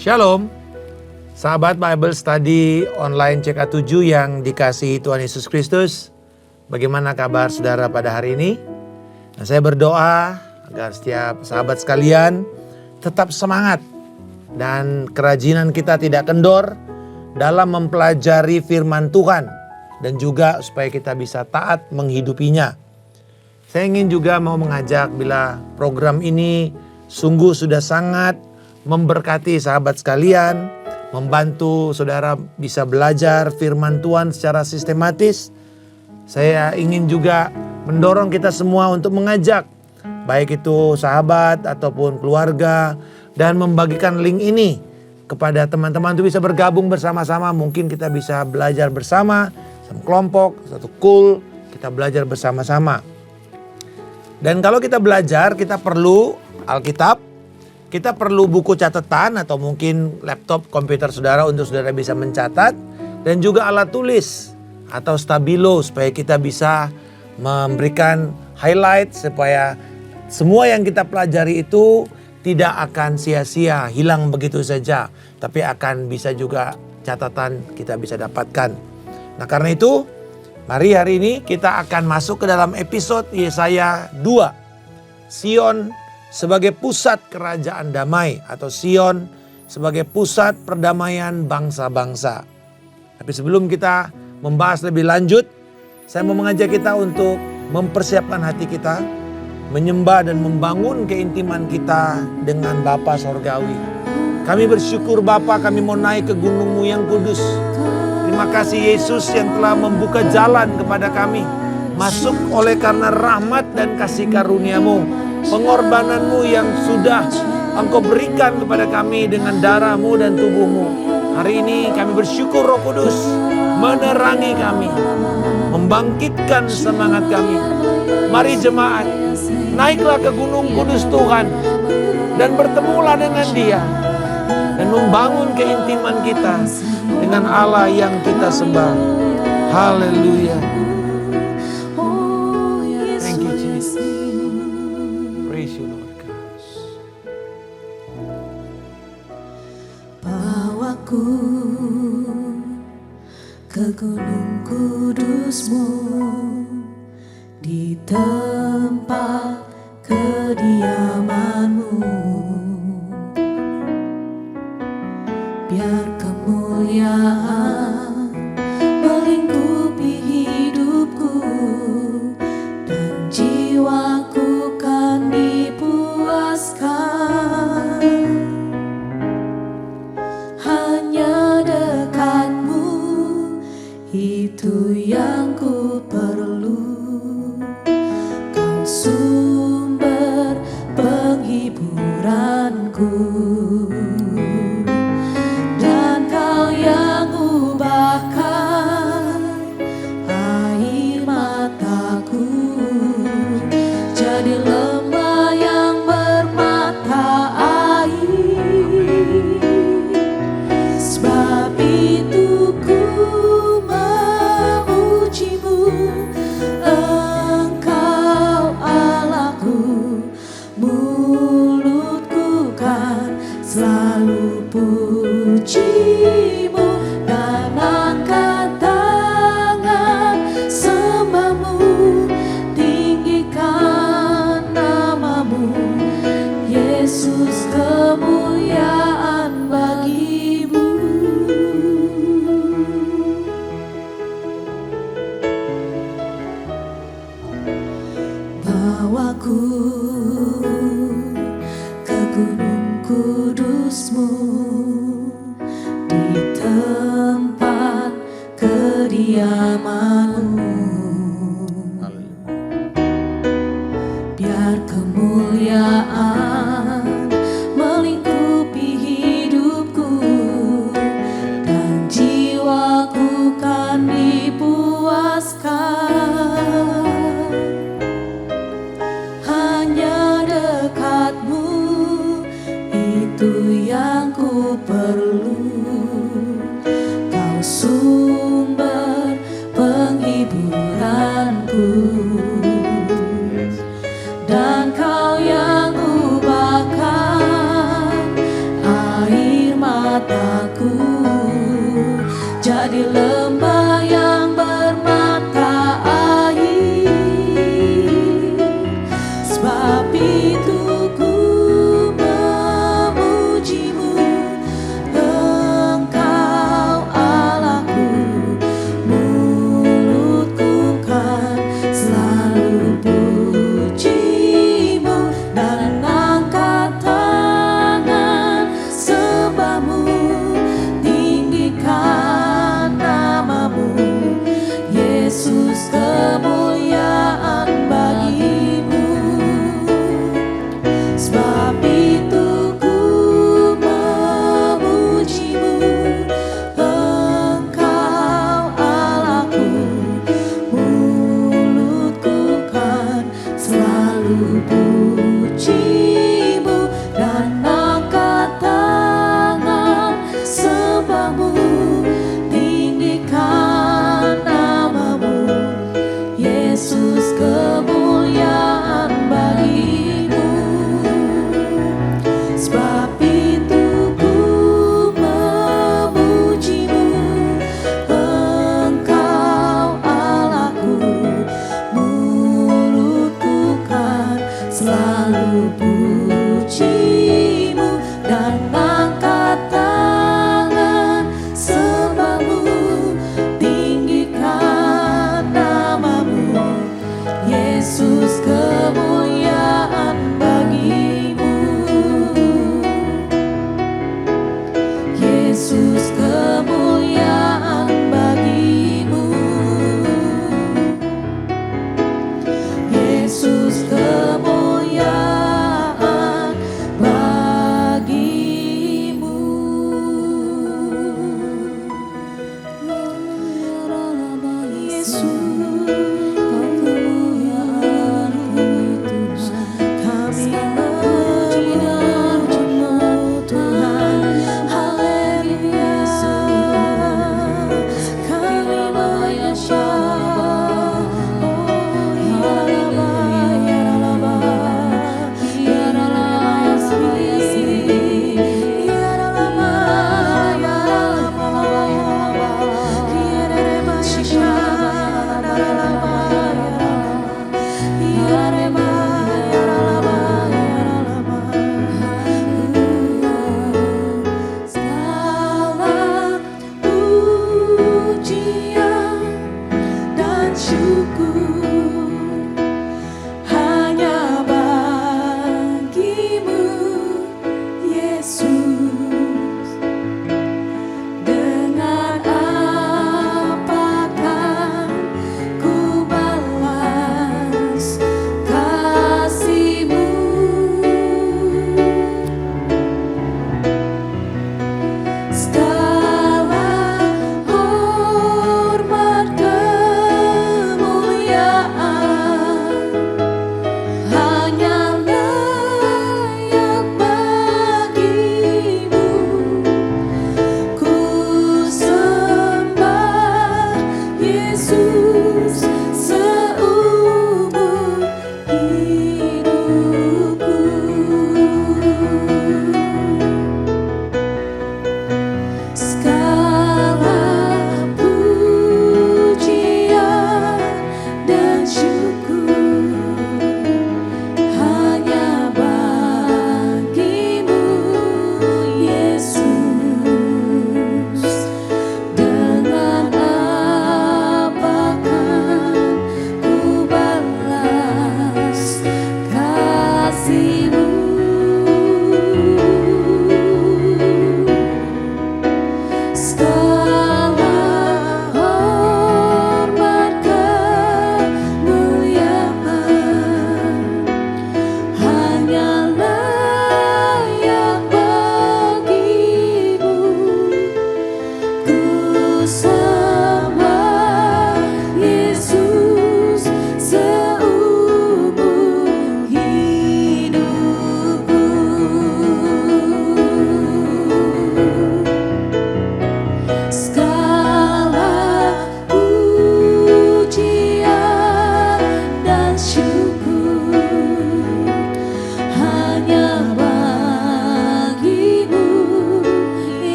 Shalom, sahabat Bible Study online CK7 yang dikasihi Tuhan Yesus Kristus. Bagaimana kabar saudara pada hari ini? Nah, saya berdoa agar setiap sahabat sekalian tetap semangat dan kerajinan kita tidak kendor dalam mempelajari firman Tuhan dan juga supaya kita bisa taat menghidupinya. Saya ingin juga mau mengajak bila program ini sungguh sudah sangat memberkati sahabat sekalian, membantu saudara bisa belajar firman Tuhan secara sistematis. Saya ingin juga mendorong kita semua untuk mengajak baik itu sahabat ataupun keluarga dan membagikan link ini kepada teman-teman untuk bisa bergabung bersama-sama. Mungkin kita bisa belajar bersama, satu kelompok, satu school, kita belajar bersama-sama. Dan kalau kita belajar, kita perlu Alkitab, kita perlu buku catatan atau mungkin laptop komputer saudara untuk saudara bisa mencatat. Dan juga alat tulis atau stabilo supaya kita bisa memberikan highlight supaya semua yang kita pelajari itu tidak akan sia-sia, hilang begitu saja. Tapi akan bisa juga catatan kita bisa dapatkan. Nah karena itu mari hari ini kita akan masuk ke dalam episode Yesaya 2. Sion sebagai pusat kerajaan damai atau Sion sebagai pusat perdamaian bangsa-bangsa. Tapi sebelum kita membahas lebih lanjut, saya mau mengajak kita untuk mempersiapkan hati kita, menyembah dan membangun keintiman kita dengan Bapa Sorgawi. Kami bersyukur Bapa, kami mau naik ke gunung-Mu yang kudus. Terima kasih Yesus yang telah membuka jalan kepada kami. Masuk oleh karena rahmat dan kasih karunia-Mu. Pengorbanan-Mu yang sudah Engkau berikan kepada kami dengan darah-Mu dan tubuh-Mu. Hari ini kami bersyukur Roh Kudus menerangi kami, membangkitkan semangat kami. Mari jemaat, naiklah ke gunung kudus Tuhan dan bertemulah dengan Dia. Dan membangun keintiman kita dengan Allah yang kita sembah. Haleluya. Thank you Jesus. Praise you Lord God. Bawaku ke gunung kudus-Mu, di tempat kediaman-Mu. Biar kemuliaan melingkupi hidupku dan jiwaku kan dipuaskan. Hanya dekat-Mu itu yang ku perlu. Kau sumber penghiburanku. Bawaku ke gunung kudus-Mu, di tempat kediaman-Mu. Biar kemuliaan melingkupi hidupku dan jiwaku kan dipuaskan. Hanya dekat-Mu itu yang Sebab itu ku memujimu, Engkau Allahku, mulutku kan selalu pujimu dan angkat tangan sembahmu, tinggikan namamu, Yesus, kemuliaan bagimu.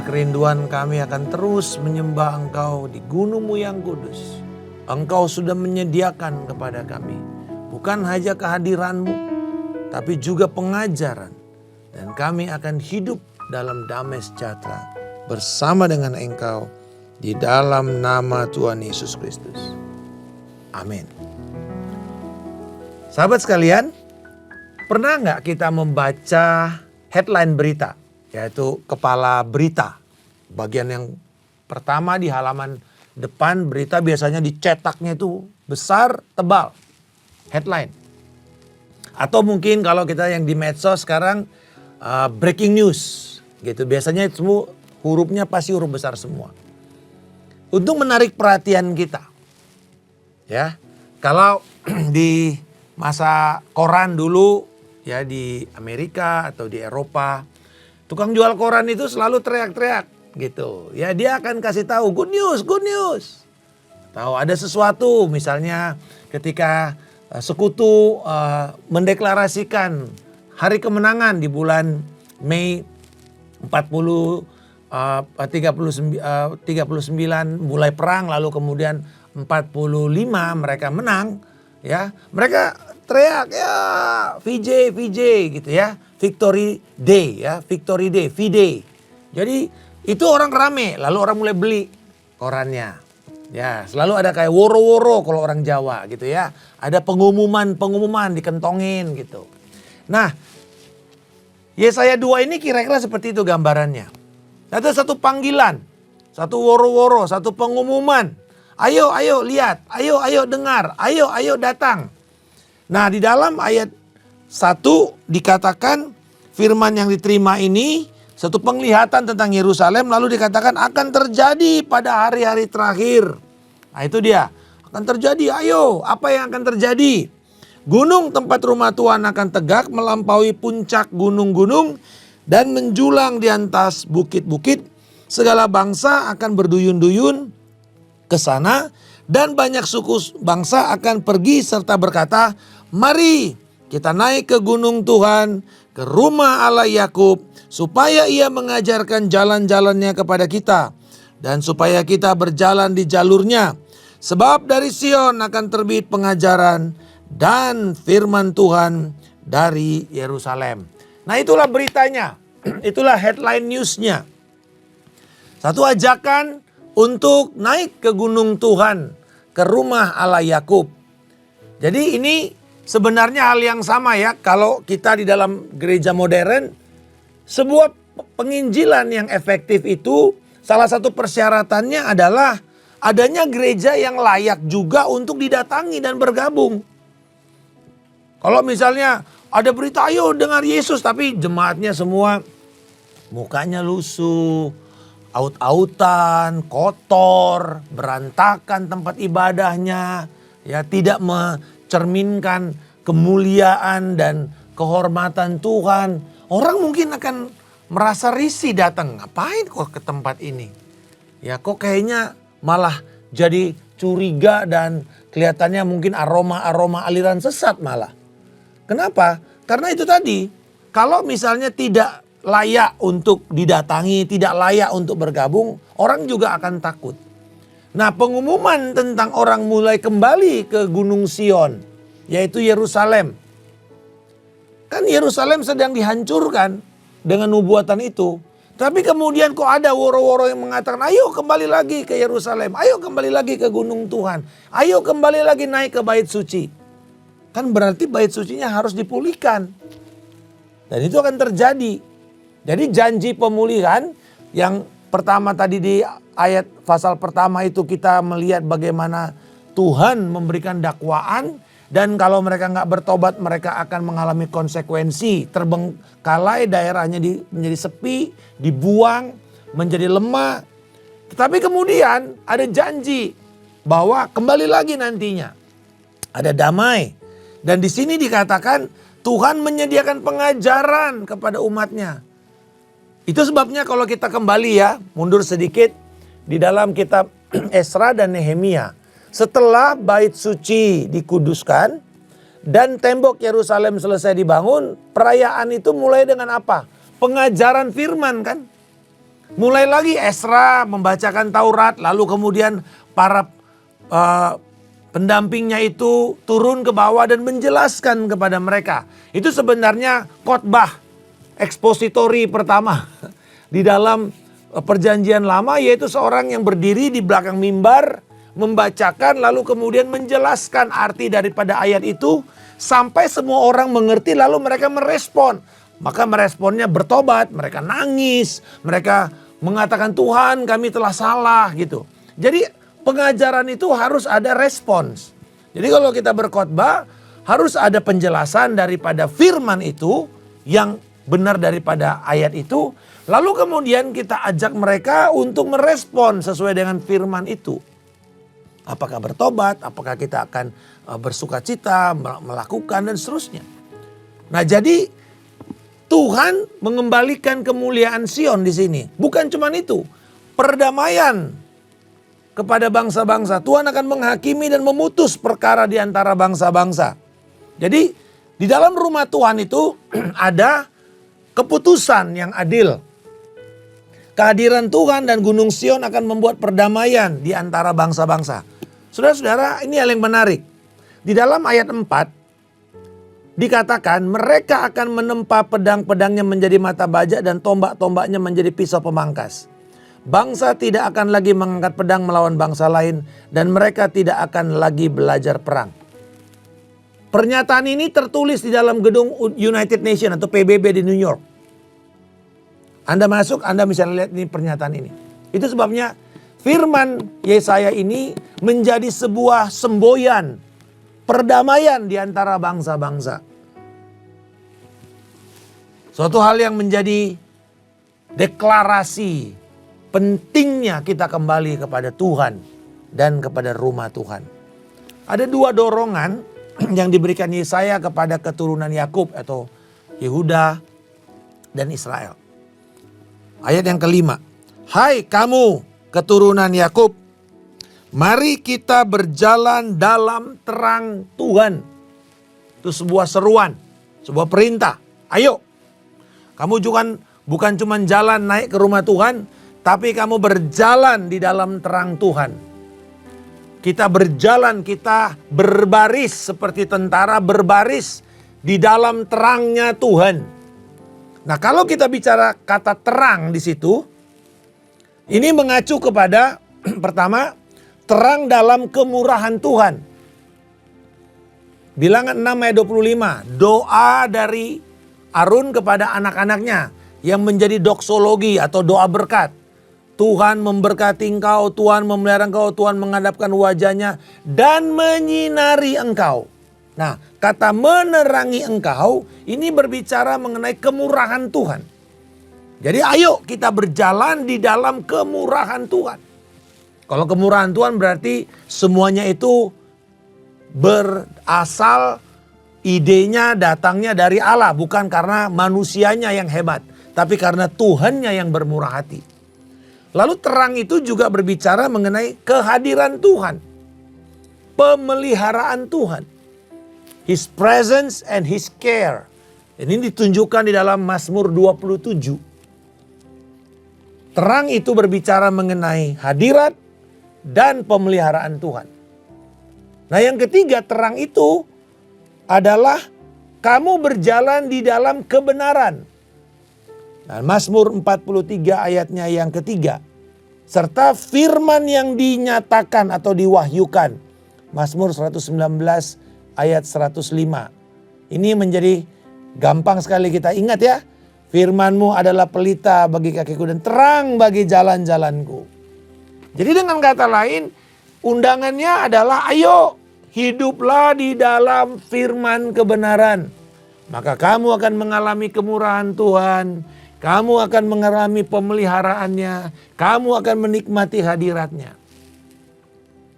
Itulah kerinduan kami akan terus menyembah Engkau di gunung-Mu yang kudus. Engkau sudah menyediakan kepada kami bukan hanya kehadiran-Mu, tapi juga pengajaran. Dan kami akan hidup dalam damai sejahtera bersama dengan Engkau di dalam nama Tuhan Yesus Kristus. Amin. Sahabat sekalian, pernah nggak kita membaca headline berita, yaitu kepala berita? Bagian yang pertama di halaman depan berita biasanya dicetaknya itu besar, tebal, headline. Atau mungkin kalau kita yang di medsos sekarang breaking news gitu. Biasanya semua hurufnya pasti huruf besar semua. Untuk menarik perhatian kita. Ya. Kalau di masa koran dulu ya di Amerika atau di Eropa, tukang jual koran itu selalu teriak-teriak gitu. Ya dia akan kasih tahu good news, good news. Tahu ada sesuatu misalnya ketika sekutu mendeklarasikan hari kemenangan di bulan Mei 39 mulai perang, lalu kemudian 45 mereka menang, ya. Mereka teriak ya VJ gitu ya. Victory Day ya, Victory Day, V-Day. Jadi itu orang rame, lalu orang mulai beli korannya. Ya, selalu ada kayak woro-woro kalau orang Jawa gitu ya. Ada pengumuman dikentongin gitu. Nah, Yesaya 2 ini kira-kira seperti itu gambarannya. Ada satu panggilan, satu woro-woro, satu pengumuman. Ayo lihat, ayo dengar, ayo datang. Nah di dalam ayat 1 dikatakan firman yang diterima ini satu penglihatan tentang Yerusalem, lalu dikatakan akan terjadi pada hari-hari terakhir. Nah itu dia, akan terjadi, ayo apa yang akan terjadi? Gunung tempat rumah Tuhan akan tegak melampaui puncak gunung-gunung dan menjulang di atas bukit-bukit. Segala bangsa akan berduyun-duyun ke sana dan banyak suku bangsa akan pergi serta berkata, mari kita naik ke gunung Tuhan, ke rumah Allah Yakub, supaya ia mengajarkan jalan-jalannya kepada kita dan supaya kita berjalan di jalurnya. Sebab dari Sion akan terbit pengajaran dan firman Tuhan dari Yerusalem. Nah itulah beritanya, itulah headline newsnya. Satu ajakan untuk naik ke gunung Tuhan, ke rumah Allah Yakub. Jadi ini sebenarnya hal yang sama ya, kalau kita di dalam gereja modern, sebuah penginjilan yang efektif itu salah satu persyaratannya adalah adanya gereja yang layak juga untuk didatangi dan bergabung. Kalau misalnya ada berita ayo dengar Yesus tapi jemaatnya semua mukanya lusuh, aut-autan, kotor, berantakan tempat ibadahnya, ya tidak mencerminkan kemuliaan dan kehormatan Tuhan. Orang mungkin akan merasa risih datang, ngapain kok ke tempat ini? Ya kok kayaknya malah jadi curiga dan kelihatannya mungkin aroma-aroma aliran sesat malah. Kenapa? Karena itu tadi, kalau misalnya tidak layak untuk didatangi, tidak layak untuk bergabung, orang juga akan takut. Nah pengumuman tentang orang mulai kembali ke Gunung Sion, yaitu Yerusalem. Kan Yerusalem sedang dihancurkan dengan nubuatan itu. Tapi kemudian kok ada woro-woro yang mengatakan, ayo kembali lagi ke Yerusalem, ayo kembali lagi ke Gunung Tuhan, ayo kembali lagi naik ke bait suci. Kan berarti bait sucinya harus dipulihkan. Dan itu akan terjadi. Jadi janji pemulihan yang pertama tadi di ayat pasal pertama itu kita melihat bagaimana Tuhan memberikan dakwaan. Dan kalau mereka nggak bertobat mereka akan mengalami konsekuensi. Terbengkalai daerahnya menjadi sepi, dibuang, menjadi lemah. Tetapi kemudian ada janji bahwa kembali lagi nantinya. Ada damai. Dan di sini dikatakan Tuhan menyediakan pengajaran kepada umatnya. Itu sebabnya kalau kita kembali ya, mundur sedikit di dalam kitab Esra dan Nehemia. Setelah bait suci dikuduskan dan tembok Yerusalem selesai dibangun, perayaan itu mulai dengan apa? Pengajaran firman kan. Mulai lagi Esra membacakan Taurat, lalu kemudian para pendampingnya itu turun ke bawah dan menjelaskan kepada mereka. Itu sebenarnya khotbah ekspositori pertama di dalam perjanjian lama, yaitu seorang yang berdiri di belakang mimbar, membacakan lalu kemudian menjelaskan arti daripada ayat itu sampai semua orang mengerti, lalu mereka merespon. Maka meresponnya bertobat, mereka nangis, mereka mengatakan Tuhan kami telah salah gitu. Jadi pengajaran itu harus ada respons. Jadi kalau kita berkhotbah harus ada penjelasan daripada firman itu yang benar daripada ayat itu. Lalu kemudian kita ajak mereka untuk merespon sesuai dengan firman itu. Apakah bertobat, apakah kita akan bersukacita, melakukan dan seterusnya. Nah jadi Tuhan mengembalikan kemuliaan Sion di sini. Bukan cuma itu, perdamaian kepada bangsa-bangsa. Tuhan akan menghakimi dan memutus perkara di antara bangsa-bangsa. Jadi di dalam rumah Tuhan itu ada keputusan yang adil. Kehadiran Tuhan dan Gunung Sion akan membuat perdamaian di antara bangsa-bangsa. Saudara-saudara, ini hal yang menarik. Di dalam ayat 4 dikatakan mereka akan menempa pedang-pedangnya menjadi mata baja dan tombak-tombaknya menjadi pisau pemangkas. Bangsa tidak akan lagi mengangkat pedang melawan bangsa lain dan mereka tidak akan lagi belajar perang. Pernyataan ini tertulis di dalam gedung United Nations atau PBB di New York. Anda masuk, Anda bisa lihat ini pernyataan ini. Itu sebabnya firman Yesaya ini menjadi sebuah semboyan perdamaian di antara bangsa-bangsa. Suatu hal yang menjadi deklarasi pentingnya kita kembali kepada Tuhan dan kepada rumah Tuhan. Ada dua dorongan yang diberikan Yesaya kepada keturunan Yakub atau Yehuda dan Israel. Ayat yang kelima. Hai kamu keturunan Yakub, mari kita berjalan dalam terang Tuhan. Itu sebuah seruan, sebuah perintah. Ayo, kamu juga bukan cuma jalan naik ke rumah Tuhan, tapi kamu berjalan di dalam terang Tuhan. Kita berjalan, kita berbaris seperti tentara berbaris di dalam terangnya Tuhan. Nah, kalau kita bicara kata terang di situ, ini mengacu kepada pertama, terang dalam kemurahan Tuhan. Bilangan 6 ayat 25, doa dari Harun kepada anak-anaknya yang menjadi doksologi atau doa berkat. Tuhan memberkati engkau, Tuhan memelihara engkau, Tuhan menghadapkan wajahnya dan menyinari engkau. Nah, kata menerangi engkau ini berbicara mengenai kemurahan Tuhan. Jadi ayo kita berjalan di dalam kemurahan Tuhan. Kalau kemurahan Tuhan berarti semuanya itu berasal, idenya datangnya dari Allah. Bukan karena manusianya yang hebat, tapi karena Tuhannya yang bermurah hati. Lalu terang itu juga berbicara mengenai kehadiran Tuhan. Pemeliharaan Tuhan. His presence and His care. Ini ditunjukkan di dalam Mazmur 27. Terang itu berbicara mengenai hadirat dan pemeliharaan Tuhan. Nah yang ketiga, terang itu adalah kamu berjalan di dalam kebenaran. Nah, Mazmur 43 ayatnya yang ketiga. Serta firman yang dinyatakan atau diwahyukan. Mazmur 119 ayat 105. Ini menjadi gampang sekali kita ingat ya. Firman-Mu adalah pelita bagi kakiku dan terang bagi jalan-jalanku. Jadi dengan kata lain, undangannya adalah ayo hiduplah di dalam firman kebenaran. Maka kamu akan mengalami kemurahan Tuhan. Kamu akan mengalami pemeliharaannya. Kamu akan menikmati hadiratnya.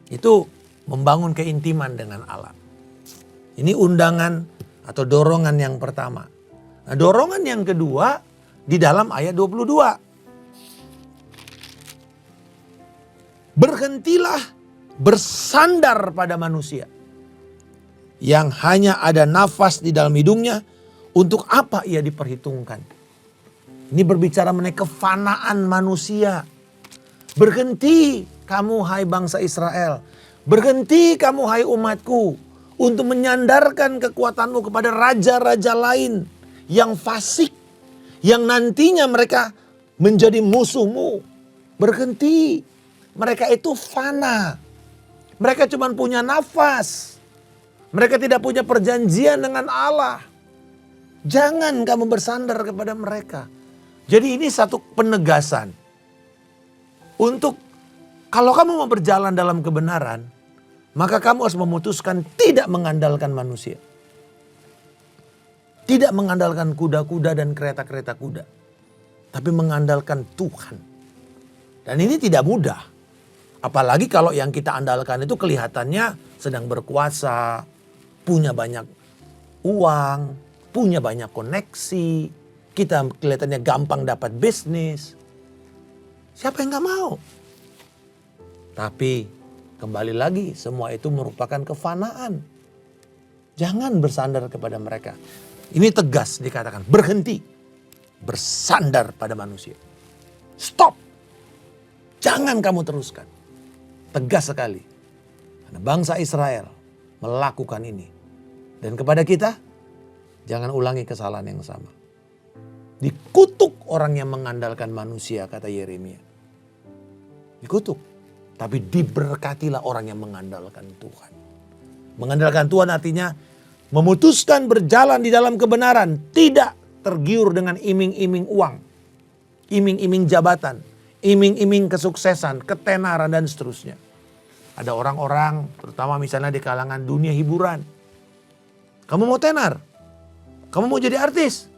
Itu membangun keintiman dengan Allah. Ini undangan atau dorongan yang pertama. Nah, dorongan yang kedua di dalam ayat 22. Berhentilah bersandar pada manusia yang hanya ada nafas di dalam hidungnya, untuk apa ia diperhitungkan. Ini berbicara mengenai kefanaan manusia. Berhenti kamu hai bangsa Israel. Berhenti kamu hai umatku. Untuk menyandarkan kekuatanmu kepada raja-raja lain yang fasik. Yang nantinya mereka menjadi musuhmu. Berhenti. Mereka itu fana. Mereka cuma punya nafas. Mereka tidak punya perjanjian dengan Allah. Jangan kamu bersandar kepada mereka. Jadi ini satu penegasan. Untuk kalau kamu mau berjalan dalam kebenaran, maka kamu harus memutuskan tidak mengandalkan manusia. Tidak mengandalkan kuda-kuda dan kereta-kereta kuda. Tapi mengandalkan Tuhan. Dan ini tidak mudah. Apalagi kalau yang kita andalkan itu kelihatannya sedang berkuasa, punya banyak uang, punya banyak koneksi. Kita kelihatannya gampang dapat bisnis. Siapa yang gak mau? Tapi kembali lagi semua itu merupakan kefanaan. Jangan bersandar kepada mereka. Ini tegas dikatakan, berhenti. Bersandar pada manusia. Stop. Jangan kamu teruskan. Tegas sekali. Karena bangsa Israel melakukan ini. Dan kepada kita, jangan ulangi kesalahan yang sama. Dikutuk orang yang mengandalkan manusia, kata Yeremia. Dikutuk. Tapi diberkatilah orang yang mengandalkan Tuhan. Mengandalkan Tuhan artinya memutuskan berjalan di dalam kebenaran. Tidak tergiur dengan iming-iming uang. Iming-iming jabatan. Iming-iming kesuksesan, ketenaran dan seterusnya. Ada orang-orang terutama misalnya di kalangan dunia hiburan. Kamu mau tenar? Kamu mau jadi artis?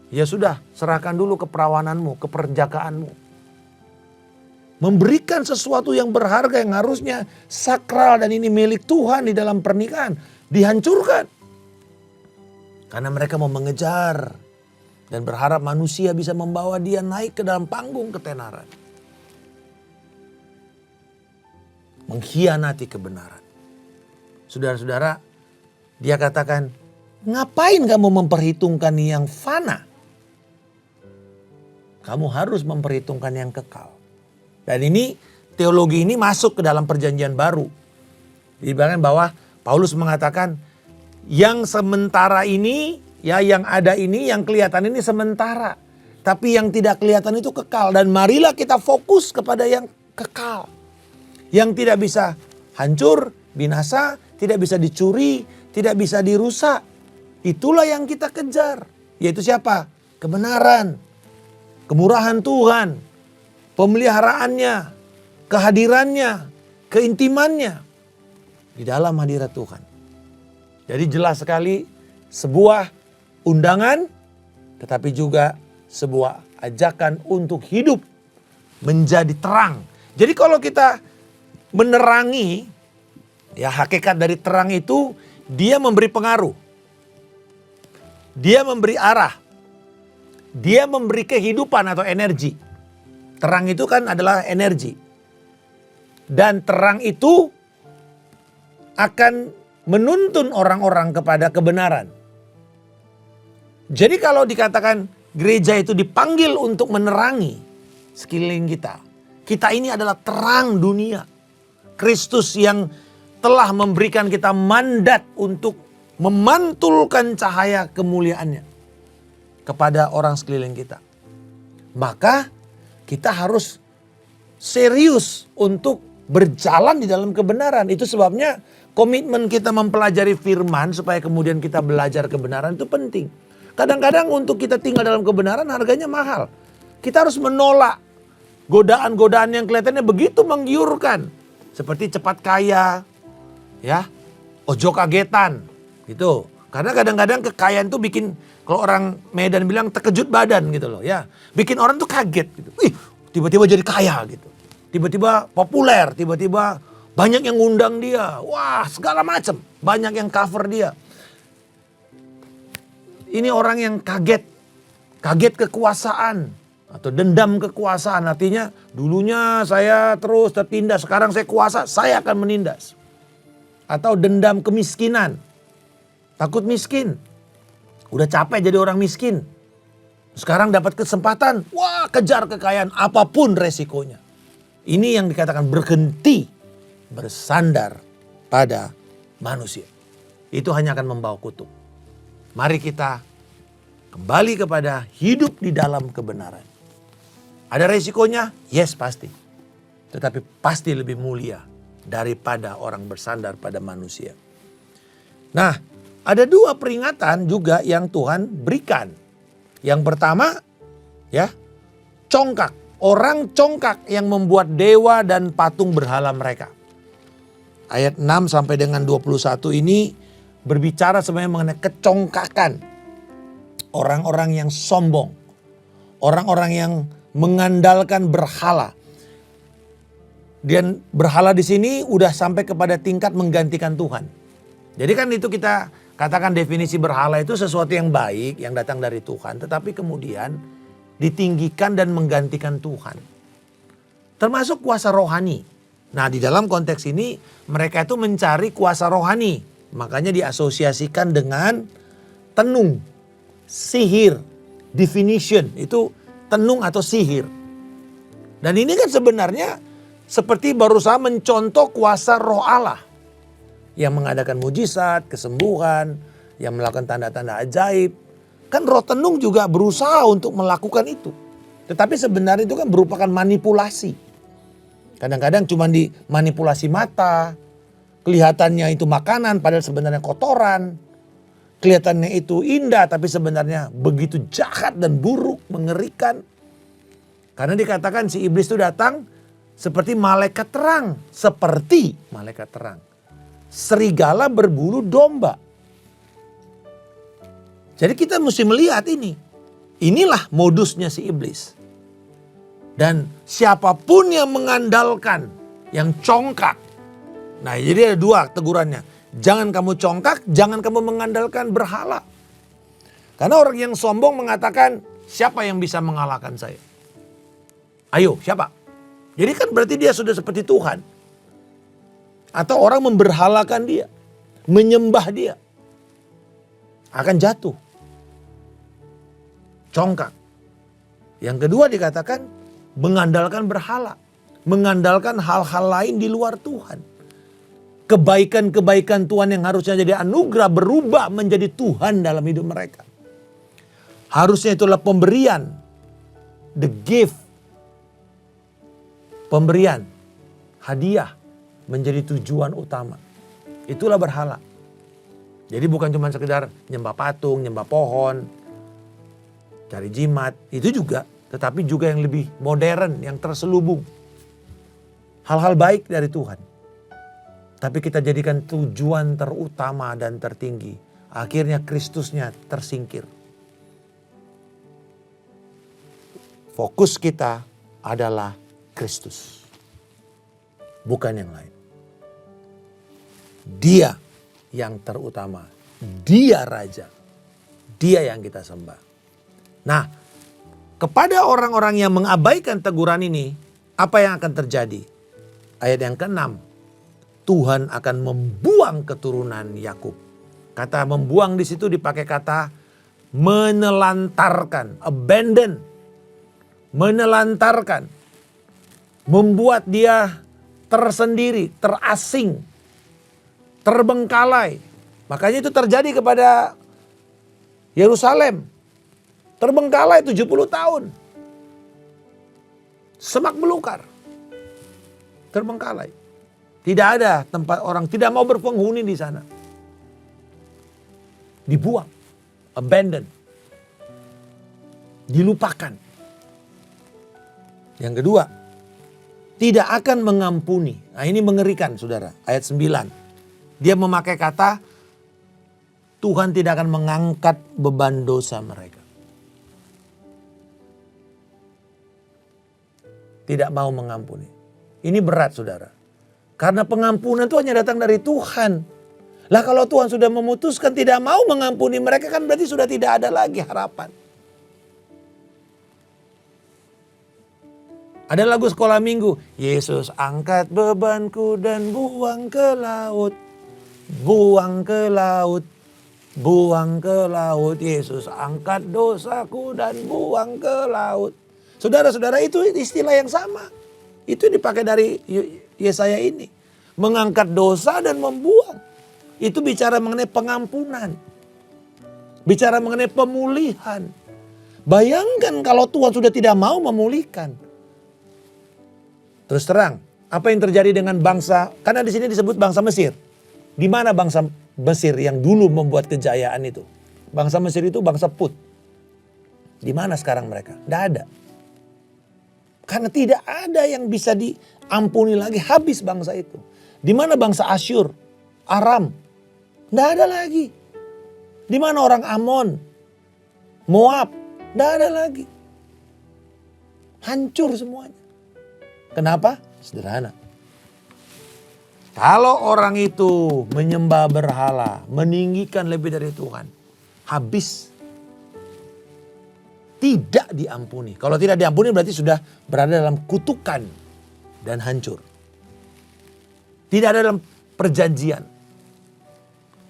Ya sudah, serahkan dulu keperawananmu, keperjakaanmu. Memberikan sesuatu yang berharga yang harusnya sakral dan ini milik Tuhan di dalam pernikahan. Dihancurkan. Karena mereka mau mengejar dan berharap manusia bisa membawa dia naik ke dalam panggung ketenaran. Mengkhianati kebenaran. Saudara-saudara, dia katakan, ngapain kamu memperhitungkan yang fana? Kamu harus memperhitungkan yang kekal. Dan ini teologi ini masuk ke dalam perjanjian baru. Dibilangkan bahwa Paulus mengatakan yang sementara ini, ya yang ada ini, yang kelihatan ini sementara. Tapi yang tidak kelihatan itu kekal. Dan marilah kita fokus kepada yang kekal. Yang tidak bisa hancur, binasa, tidak bisa dicuri, tidak bisa dirusak. Itulah yang kita kejar. Yaitu siapa? Kebenaran, kemurahan Tuhan, pemeliharaannya, kehadirannya, keintimannya di dalam hadirat Tuhan. Jadi jelas sekali sebuah undangan tetapi juga sebuah ajakan untuk hidup menjadi terang. Jadi kalau kita menerangi, ya hakikat dari terang itu dia memberi pengaruh. Dia memberi arah. Dia memberi kehidupan atau energi. Terang itu kan adalah energi. Dan terang itu akan menuntun orang-orang kepada kebenaran. Jadi kalau dikatakan gereja itu dipanggil untuk menerangi sekeliling kita. Kita ini adalah terang dunia. Kristus yang telah memberikan kita mandat untuk memantulkan cahaya kemuliaannya kepada orang sekeliling kita. Maka kita harus serius untuk berjalan di dalam kebenaran. Itu sebabnya komitmen kita mempelajari firman supaya kemudian kita belajar kebenaran itu penting. Kadang-kadang untuk kita tinggal dalam kebenaran harganya mahal. Kita harus menolak godaan-godaan yang kelihatannya begitu menggiurkan. Seperti cepat kaya, ya, ojo kagetan, gitu. Karena kadang-kadang kekayaan itu bikin, kalau orang Medan bilang terkejut badan gitu loh, ya. Bikin orang tuh kaget gitu. Wih, tiba-tiba jadi kaya gitu. Tiba-tiba populer, tiba-tiba banyak yang ngundang dia. Wah, segala macam, banyak yang cover dia. Ini orang yang kaget kekuasaan. Atau dendam kekuasaan, artinya dulunya saya terus tertindas, sekarang saya kuasa, saya akan menindas. Atau dendam kemiskinan, takut miskin, udah capek jadi orang miskin. Sekarang dapat kesempatan, wah kejar kekayaan apapun resikonya. Ini yang dikatakan berhenti bersandar pada manusia. Itu hanya akan membawa kutuk. Mari kita kembali kepada hidup di dalam kebenaran. Ada resikonya? Yes, pasti. Tetapi pasti lebih mulia daripada orang bersandar pada manusia. Nah, ada dua peringatan juga yang Tuhan berikan. Yang pertama, ya, congkak. Orang congkak yang membuat dewa dan patung berhala mereka. Ayat 6 sampai dengan 21 ini berbicara sebenarnya mengenai kecongkakan. Orang-orang yang sombong. Orang-orang yang mengandalkan berhala. Dan berhala di sini udah sampai kepada tingkat menggantikan Tuhan. Jadi kan itu kita katakan definisi berhala itu sesuatu yang baik yang datang dari Tuhan. Tetapi kemudian ditinggikan dan menggantikan Tuhan. Termasuk kuasa rohani. Nah di dalam konteks ini mereka itu mencari kuasa rohani. Makanya diasosiasikan dengan tenung, sihir, divination. Itu tenung atau sihir. Dan ini kan sebenarnya seperti berusaha mencontoh kuasa roh Allah. Yang mengadakan mujizat, kesembuhan, yang melakukan tanda-tanda ajaib. Kan roh tenung juga berusaha untuk melakukan itu. Tetapi sebenarnya itu kan merupakan manipulasi. Kadang-kadang cuma dimanipulasi mata. Kelihatannya itu makanan padahal sebenarnya kotoran. Kelihatannya itu indah tapi sebenarnya begitu jahat dan buruk, mengerikan. Karena dikatakan si iblis itu datang seperti malaikat terang. Seperti malaikat terang. Serigala berbulu domba. Jadi kita mesti melihat ini. Inilah modusnya si iblis. Dan siapapun yang mengandalkan, yang congkak. Nah jadi ada dua tegurannya. Jangan kamu congkak, jangan kamu mengandalkan berhala. Karena orang yang sombong mengatakan, siapa yang bisa mengalahkan saya? Ayo, siapa? Jadi kan berarti dia sudah seperti Tuhan. Atau orang memberhalakan dia, menyembah dia. Akan jatuh. Congkak. Yang kedua dikatakan mengandalkan berhala. Mengandalkan hal-hal lain di luar Tuhan. Kebaikan-kebaikan Tuhan yang harusnya jadi anugerah berubah menjadi Tuhan dalam hidup mereka. Harusnya itulah pemberian. The gift. Pemberian. Hadiah. Menjadi tujuan utama. Itulah berhala. Jadi bukan cuma sekedar nyembah patung, nyembah pohon, cari jimat. Itu juga. Tetapi juga yang lebih modern, yang terselubung. Hal-hal baik dari Tuhan. Tapi kita jadikan tujuan terutama dan tertinggi. Akhirnya Kristusnya tersingkir. Fokus kita adalah Kristus. Bukan yang lain. Dia yang terutama. Dia Raja. Dia yang kita sembah. Nah, kepada orang-orang yang mengabaikan teguran ini, apa yang akan terjadi? Ayat yang ke-6. Tuhan akan membuang keturunan Yakub. Kata membuang di situ dipakai kata menelantarkan, abandon. Menelantarkan. Membuat dia tersendiri, terasing. Terbengkalai. Makanya itu terjadi kepada Yerusalem. Terbengkalai 70 tahun. Semak belukar. Terbengkalai. Tidak ada tempat orang tidak mau berpenghuni di sana. Dibuang. Abandon. Dilupakan. Yang kedua. Tidak akan mengampuni. Nah ini mengerikan saudara. Ayat 9. Dia memakai kata, Tuhan tidak akan mengangkat beban dosa mereka. Tidak mau mengampuni. Ini berat saudara. Karena pengampunan itu hanya datang dari Tuhan. Lah kalau Tuhan sudah memutuskan tidak mau mengampuni mereka kan berarti sudah tidak ada lagi harapan. Ada lagu sekolah minggu. Yesus angkat bebanku dan buang ke laut. Buang ke laut. buang ke laut. Yesus angkat dosaku dan buang ke laut. Saudara-saudara, itu istilah yang sama. Itu dipakai dari Yesaya ini. Mengangkat dosa dan membuang. Itu bicara mengenai pengampunan. Bicara mengenai pemulihan. Bayangkan kalau Tuhan sudah tidak mau memulihkan. Terus terang, apa yang terjadi dengan bangsa, karena di sini disebut bangsa Mesir. Di mana bangsa Mesir yang dulu membuat kejayaan itu? Bangsa Mesir itu bangsa Put. Di mana sekarang mereka? Tidak ada. Karena tidak ada yang bisa diampuni lagi, habis bangsa itu. Di mana bangsa Asyur, Aram? Tidak ada lagi. Di mana orang Amon, Moab? Tidak ada lagi. Hancur semuanya. Kenapa? Sederhana. Kalau orang itu menyembah berhala, meninggikan lebih dari Tuhan, habis. Tidak diampuni. Kalau tidak diampuni berarti sudah berada dalam kutukan dan hancur. Tidak ada dalam perjanjian.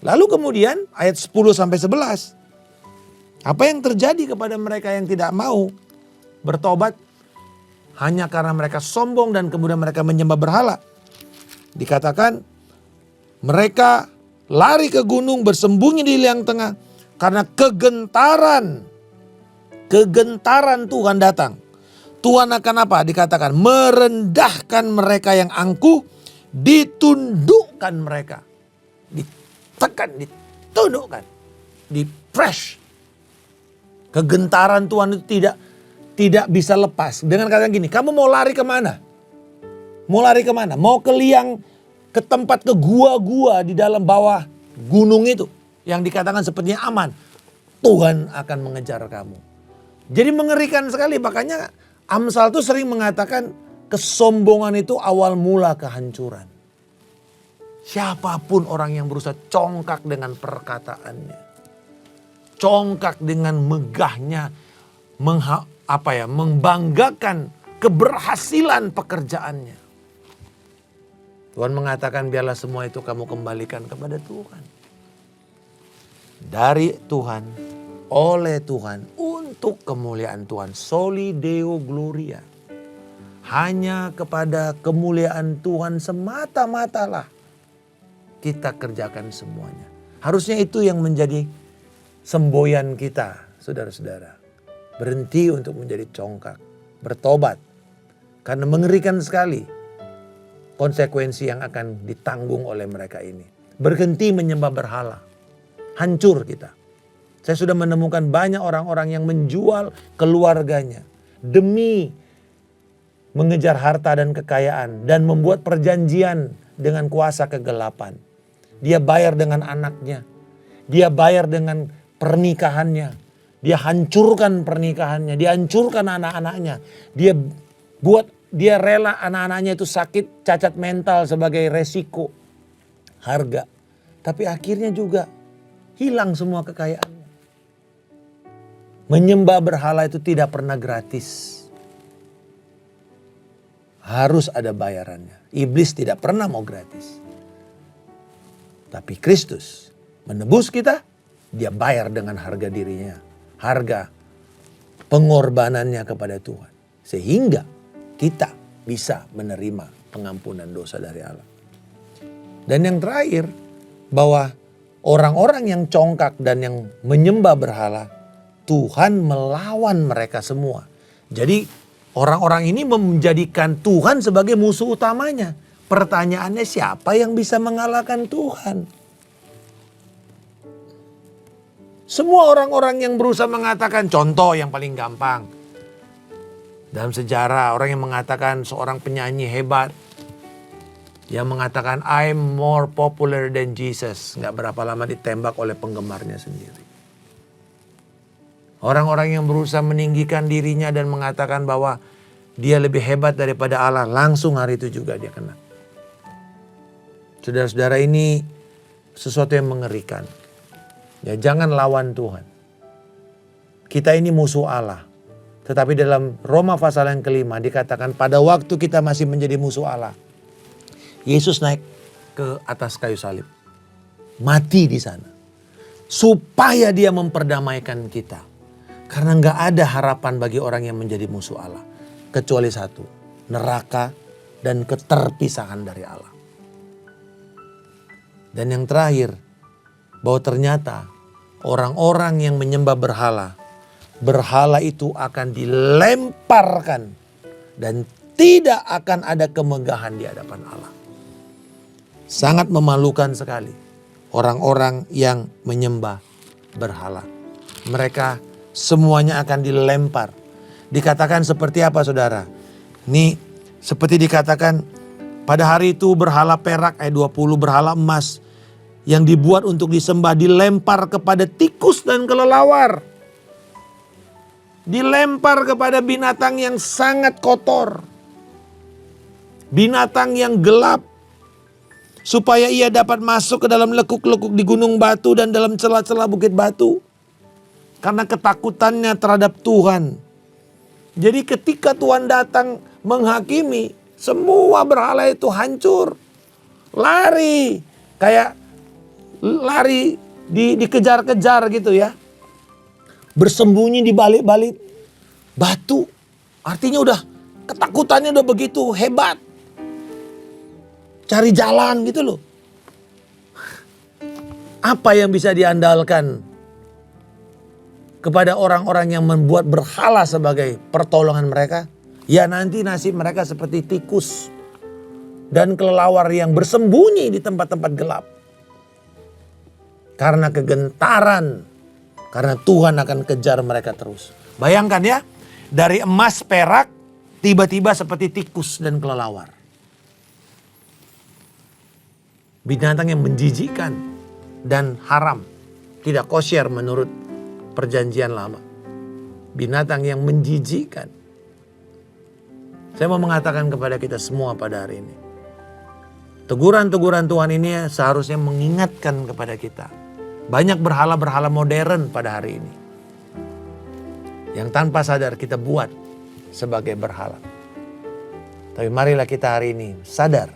Lalu kemudian ayat 10 sampai 11. Apa yang terjadi kepada mereka yang tidak mau bertobat hanya karena mereka sombong dan kemudian mereka menyembah berhala? Dikatakan mereka lari ke gunung, bersembunyi di liang tengah karena kegentaran Tuhan datang. Tuhan akan apa? Dikatakan merendahkan mereka yang angkuh, ditundukkan mereka. Ditekan, ditundukkan, di-press. Kegentaran Tuhan itu tidak bisa lepas. Dengan kata gini, kamu mau lari kemana? Mau lari kemana? Mau ke ke tempat, ke gua-gua di dalam bawah gunung itu. Yang dikatakan sepertinya aman. Tuhan akan mengejar kamu. Jadi mengerikan sekali. Makanya Amsal itu sering mengatakan kesombongan itu awal mula kehancuran. Siapapun orang yang berusaha congkak dengan perkataannya. Congkak dengan megahnya. Membanggakan keberhasilan pekerjaannya. Tuhan mengatakan biarlah semua itu kamu kembalikan kepada Tuhan. Dari Tuhan, oleh Tuhan, untuk kemuliaan Tuhan. Soli Deo Gloria. Hanya kepada kemuliaan Tuhan semata-matalah kita kerjakan semuanya. Harusnya itu yang menjadi semboyan kita, saudara-saudara. Berhenti untuk menjadi congkak. Bertobat. Karena mengerikan sekali konsekuensi yang akan ditanggung oleh mereka ini. Berhenti menyembah berhala. Hancur kita. Saya sudah menemukan banyak orang-orang yang menjual keluarganya. Demi mengejar harta dan kekayaan. Dan membuat perjanjian dengan kuasa kegelapan. Dia bayar dengan anaknya. Dia bayar dengan pernikahannya. Dia hancurkan pernikahannya, dia hancurkan anak-anaknya. Dia rela anak-anaknya itu sakit, cacat mental sebagai resiko harga. Tapi akhirnya juga hilang semua kekayaannya. Menyembah berhala itu tidak pernah gratis. Harus ada bayarannya. Iblis tidak pernah mau gratis. Tapi Kristus menebus kita, dia bayar dengan harga dirinya. Harga pengorbanannya kepada Tuhan. Sehingga kita bisa menerima pengampunan dosa dari Allah. Dan yang terakhir, bahwa orang-orang yang congkak dan yang menyembah berhala, Tuhan melawan mereka semua. Jadi orang-orang ini menjadikan Tuhan sebagai musuh utamanya. Pertanyaannya, siapa yang bisa mengalahkan Tuhan? Semua orang-orang yang berusaha mengatakan, contoh yang paling gampang. Dalam sejarah orang yang mengatakan seorang penyanyi hebat. Yang mengatakan I'm more popular than Jesus. Gak berapa lama ditembak oleh penggemarnya sendiri. Orang-orang yang berusaha meninggikan dirinya dan mengatakan bahwa dia lebih hebat daripada Allah. Langsung hari itu juga dia kena. Saudara-saudara, ini sesuatu yang mengerikan. Ya, jangan lawan Tuhan. Kita ini musuh Allah. Tetapi dalam Roma pasal yang kelima dikatakan pada waktu kita masih menjadi musuh Allah, Yesus naik ke atas kayu salib. Mati di sana. supaya dia memperdamaikan kita. Karena nggak ada harapan bagi orang yang menjadi musuh Allah. Kecuali satu, neraka dan keterpisahan dari Allah. Dan yang terakhir, bahwa ternyata orang-orang yang menyembah berhala, berhala itu akan dilemparkan dan tidak akan ada kemegahan di hadapan Allah. Sangat memalukan sekali orang-orang yang menyembah berhala. Mereka semuanya akan dilempar. Dikatakan seperti apa saudara? Ini seperti dikatakan pada hari itu berhala perak ayat 20, berhala emas yang dibuat untuk disembah dilempar kepada tikus dan kelelawar. Dilempar kepada binatang yang sangat kotor. Binatang yang gelap. Supaya ia dapat masuk ke dalam lekuk-lekuk di gunung batu dan dalam celah-celah bukit batu. Karena ketakutannya terhadap Tuhan. Jadi ketika Tuhan datang menghakimi, semua berhala itu hancur. Lari. Kayak lari dikejar-kejar gitu ya. Bersembunyi di balik-balik batu. Artinya udah ketakutannya udah begitu hebat. Cari jalan gitu loh. Apa yang bisa diandalkan kepada orang-orang yang membuat berhala sebagai pertolongan mereka? Ya nanti nasib mereka seperti tikus dan kelelawar yang bersembunyi di tempat-tempat gelap. Karena kegentaran, karena Tuhan akan kejar mereka terus. Bayangkan ya, dari emas perak tiba-tiba seperti tikus dan kelelawar. Binatang yang menjijikkan dan haram, tidak kosher menurut perjanjian lama. Binatang yang menjijikkan. Saya mau mengatakan kepada kita semua pada hari ini. Teguran-teguran Tuhan ini seharusnya mengingatkan kepada kita. Banyak berhala-berhala modern pada hari ini. Yang tanpa sadar kita buat sebagai berhala. Tapi marilah kita hari ini sadar.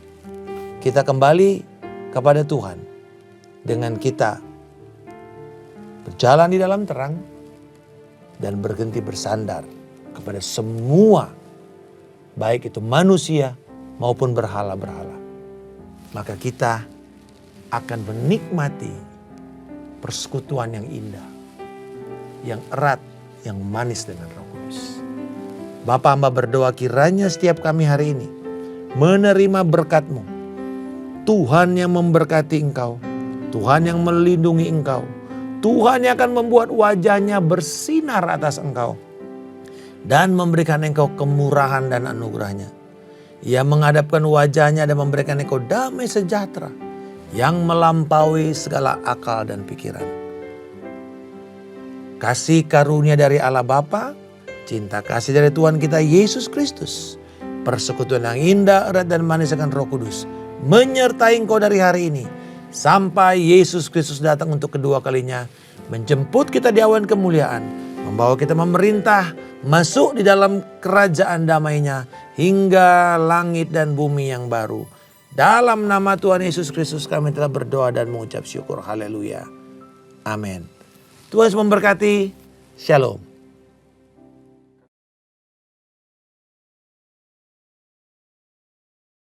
Kita kembali kepada Tuhan. Dengan kita berjalan di dalam terang. Dan berhenti bersandar kepada semua. Baik itu manusia maupun berhala-berhala. Maka kita akan menikmati persekutuan yang indah, yang erat, yang manis dengan Roh Kudus. Bapa, hamba berdoa kiranya setiap kami hari ini menerima berkat-Mu. Tuhan yang memberkati engkau, Tuhan yang melindungi engkau, Tuhan yang akan membuat wajahnya bersinar atas engkau dan memberikan engkau kemurahan dan anugerahnya. Ia menghadapkan wajahnya dan memberikan engkau damai sejahtera yang melampaui segala akal dan pikiran. Kasih karunia dari Allah Bapa, cinta kasih dari Tuhan kita Yesus Kristus, persekutuan yang indah, erat dan manis dengan Roh Kudus, menyertai engkau dari hari ini sampai Yesus Kristus datang untuk kedua kalinya, menjemput kita di awan kemuliaan, membawa kita memerintah, masuk di dalam kerajaan damai-Nya hingga langit dan bumi yang baru. Dalam nama Tuhan Yesus Kristus kami telah berdoa dan mengucap syukur. Haleluya. Amin. Tuhan Yesus memberkati. Shalom.